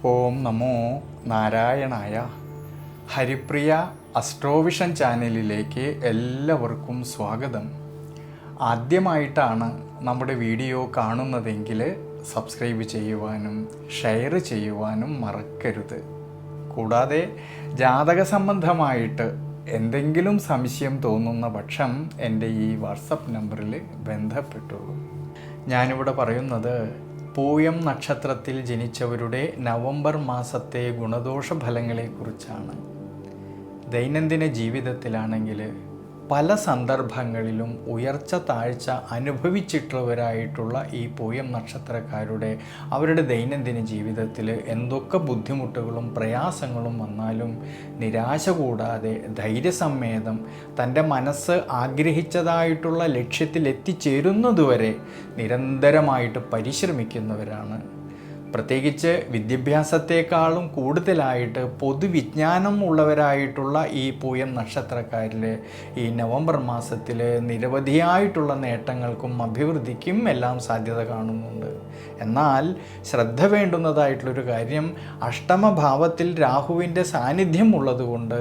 ഓം നമോ നാരായണായ. ഹരിപ്രിയ അസ്ട്രോവിഷൻ ചാനലിലേക്ക് എല്ലാവർക്കും സ്വാഗതം. ആദ്യമായിട്ടാണ് നമ്മുടെ വീഡിയോ കാണുന്നതെങ്കിൽ സബ്സ്ക്രൈബ് ചെയ്യുവാനും ഷെയർ ചെയ്യുവാനും മറക്കരുത്. കൂടാതെ ജാതക സംബന്ധമായിട്ട് എന്തെങ്കിലും സംശയം തോന്നുന്ന പക്ഷം എൻ്റെ ഈ വാട്സപ്പ് നമ്പറിൽ ബന്ധപ്പെട്ടുള്ളൂ. ഞാനിവിടെ പറയുന്നത് പൂയം നക്ഷത്രത്തിൽ ജനിച്ചവരുടെ നവംബർ മാസത്തെ ഗുണദോഷ ഫലങ്ങളെക്കുറിച്ചാണ്. ദൈനംദിന ജീവിതത്തിലാണെങ്കിൽ പല സന്ദർഭങ്ങളിലും ഉയർച്ച താഴ്ച അനുഭവിച്ചിട്ടുള്ളവരായിട്ടുള്ള ഈ പൂയം നക്ഷത്രക്കാരുടെ അവരുടെ ദൈനംദിന ജീവിതത്തിൽ എന്തൊക്കെ ബുദ്ധിമുട്ടുകളും പ്രയാസങ്ങളും വന്നാലും നിരാശ കൂടാതെ ധൈര്യസമ്മേതം തൻ്റെ മനസ്സ് ആഗ്രഹിച്ചതായിട്ടുള്ള ലക്ഷ്യത്തിൽ എത്തിച്ചേരുന്നതുവരെ നിരന്തരമായിട്ട് പരിശ്രമിക്കുന്നവരാണ്. പ്രത്യേകിച്ച് വിദ്യാഭ്യാസത്തെക്കാളും കൂടുതലായിട്ട് പൊതുവിജ്ഞാനം ഉള്ളവരായിട്ടുള്ള ഈ പൂയം നക്ഷത്രക്കാരിൽ ഈ നവംബർ മാസത്തിൽ നിരവധിയായിട്ടുള്ള നേട്ടങ്ങൾക്കും അഭിവൃദ്ധിക്കും എല്ലാം സാധ്യത കാണുന്നുണ്ട്. എന്നാൽ ശ്രദ്ധ വേണ്ടുന്നതായിട്ടുള്ളൊരു കാര്യം, അഷ്ടമഭാവത്തിൽ രാഹുവിൻ്റെ സാന്നിധ്യം ഉള്ളതുകൊണ്ട്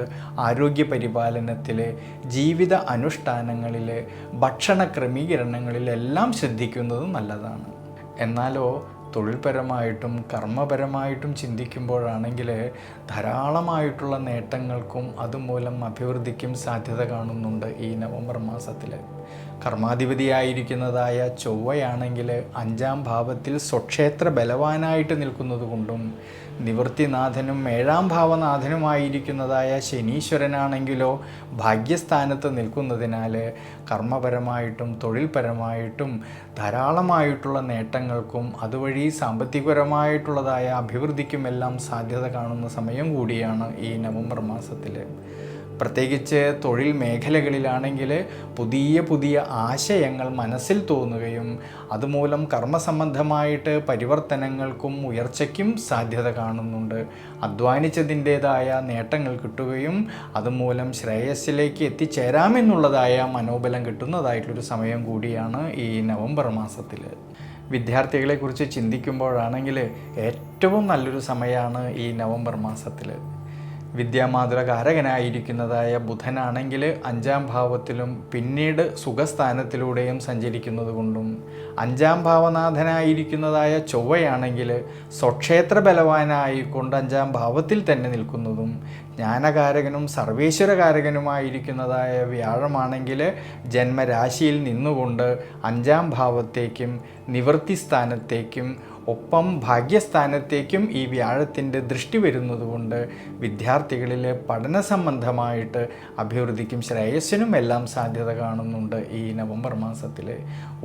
ആരോഗ്യ പരിപാലനത്തിൽ, ജീവിത അനുഷ്ഠാനങ്ങളിൽ, ഭക്ഷണ ക്രമീകരണങ്ങളിലെല്ലാം ശ്രദ്ധിക്കുന്നത് നല്ലതാണ്. എന്നാലോ തൊഴിൽപരമായിട്ടും കർമ്മപരമായിട്ടും ചിന്തിക്കുമ്പോഴാണെങ്കിൽ ധാരാളമായിട്ടുള്ള നേട്ടങ്ങൾക്കും അതുമൂലം അഭിവൃദ്ധിക്കും സാധ്യത കാണുന്നുണ്ട്. ഈ നവംബർ മാസത്തിൽ കർമാധിപതിയായിരിക്കുന്നതായ ചൊവ്വയാണെങ്കിൽ 5-ാം ഭാവത്തിൽ സ്വക്ഷേത്ര ബലവാനായിട്ട് നിൽക്കുന്നത് കൊണ്ടും നിവൃത്തിനാഥനും 7-ാം ഭാവനാഥനുമായിരിക്കുന്നതായ ശനീശ്വരനാണെങ്കിലോ ഭാഗ്യസ്ഥാനത്ത് നിൽക്കുന്നതിനാൽ കർമ്മപരമായിട്ടും തൊഴിൽപരമായിട്ടും ധാരാളമായിട്ടുള്ള നേട്ടങ്ങൾക്കും അതുവഴി സാമ്പത്തികപരമായിട്ടുള്ളതായ അഭിവൃദ്ധിക്കുമെല്ലാം സാധ്യത കാണുന്ന സമയം കൂടിയാണ് ഈ നവംബർ മാസത്തിൽ. പ്രത്യേകിച്ച് തൊഴിൽ മേഖലകളിലാണെങ്കിൽ പുതിയ ആശയങ്ങൾ മനസ്സിൽ തോന്നുകയും അതുമൂലം കർമ്മസംബന്ധമായിട്ട് പരിവർത്തനങ്ങൾക്കും ഉയർച്ചയ്ക്കും സാധ്യത കാണുന്നുണ്ട്. അധ്വാനിച്ചതിൻ്റേതായ നേട്ടങ്ങൾ കിട്ടുകയും അതുമൂലം ശ്രേയസ്സിലേക്ക് എത്തിച്ചേരാമെന്നുള്ളതായ മനോബലം കിട്ടുന്നതായിട്ടൊരു സമയം കൂടിയാണ് ഈ നവംബർ മാസത്തിൽ. വിദ്യാർത്ഥികളെക്കുറിച്ച് ചിന്തിക്കുമ്പോഴാണെങ്കിൽ ഏറ്റവും നല്ലൊരു സമയമാണ് ഈ നവംബർ മാസത്തിൽ. വിദ്യാമാതൃകാരകനായിരിക്കുന്നതായ ബുധനാണെങ്കിൽ 5-ാം ഭാവത്തിലും പിന്നീട് സുഖസ്ഥാനത്തിലൂടെയും സഞ്ചരിക്കുന്നത് കൊണ്ടും 5-ാം ഭാവനാഥനായിരിക്കുന്നതായ ചൊവ്വയാണെങ്കിൽ സ്വക്ഷേത്ര ബലവാനായിക്കൊണ്ട് 5-ാം ഭാവത്തിൽ തന്നെ നിൽക്കുന്നതും ജ്ഞാനകാരകനും സർവേശ്വരകാരകനുമായിരിക്കുന്നതായ വ്യാഴമാണെങ്കിൽ ജന്മരാശിയിൽ നിന്നുകൊണ്ട് 5-ാം ഭാവത്തേക്കും നിവൃത്തിസ്ഥാനത്തേക്കും ഒപ്പം ഭാഗ്യസ്ഥാനത്തേക്കും ഈ വ്യാഴത്തിൻ്റെ ദൃഷ്ടി വരുന്നതുകൊണ്ട് വിദ്യാർത്ഥികളിൽ പഠന സംബന്ധമായിട്ട് അഭിവൃദ്ധിക്കും ശ്രേയസ്സിനും എല്ലാം സാധ്യത കാണുന്നുണ്ട്. ഈ നവംബർ മാസത്തിൽ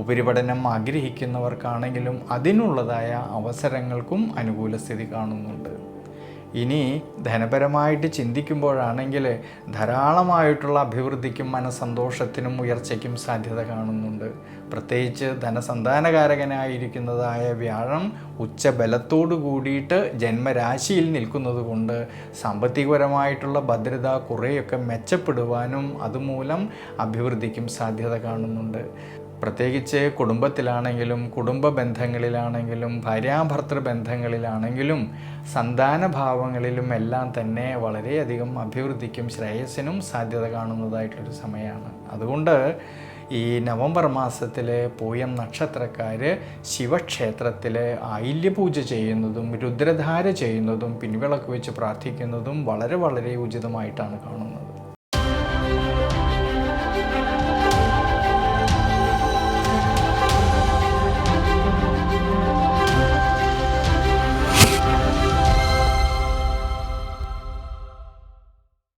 ഉപരിപഠനം ആഗ്രഹിക്കുന്നവർക്കാണെങ്കിലും അതിനുള്ളതായ അവസരങ്ങൾക്കും അനുകൂല സ്ഥിതി കാണുന്നുണ്ട്. ഇനി ധനപരമായിട്ട് ചിന്തിക്കുമ്പോഴാണെങ്കിൽ ധാരാളമായിട്ടുള്ള അഭിവൃദ്ധിക്കും മനസ്സന്തോഷത്തിനും ഉയർച്ചയ്ക്കും സാധ്യത കാണുന്നുണ്ട്. പ്രത്യേകിച്ച് ധനസന്താനകാരകനായിരിക്കുന്നതായ വ്യാഴം ഉച്ചബലത്തോടു കൂടിയിട്ട് ജന്മരാശിയിൽ നിൽക്കുന്നത് കൊണ്ട് സാമ്പത്തികപരമായിട്ടുള്ള ഭദ്രത കുറേയൊക്കെ മെച്ചപ്പെടുവാനും അതുമൂലം അഭിവൃദ്ധിക്കും സാധ്യത കാണുന്നുണ്ട്. പ്രത്യേകിച്ച് കുടുംബത്തിലാണെങ്കിലും കുടുംബ ബന്ധങ്ങളിലാണെങ്കിലും ഭാര്യാഭർത്തൃ ബന്ധങ്ങളിലാണെങ്കിലും സന്താനഭാവങ്ങളിലും എല്ലാം തന്നെ വളരെയധികം അഭിവൃദ്ധിക്കും ശ്രേയസ്സിനും സാധ്യത കാണുന്നതായിട്ടൊരു സമയമാണ്. അതുകൊണ്ട് ഈ നവംബർ മാസത്തിൽ പൂയം നക്ഷത്രക്കാർ ശിവക്ഷേത്രത്തിൽ ആയില്യപൂജ ചെയ്യുന്നതും രുദ്രധാര ചെയ്യുന്നതും പിൻവിളക്ക് വെച്ച് പ്രാർത്ഥിക്കുന്നതും വളരെ ഉചിതമായിട്ടാണ് കാണുന്നത്.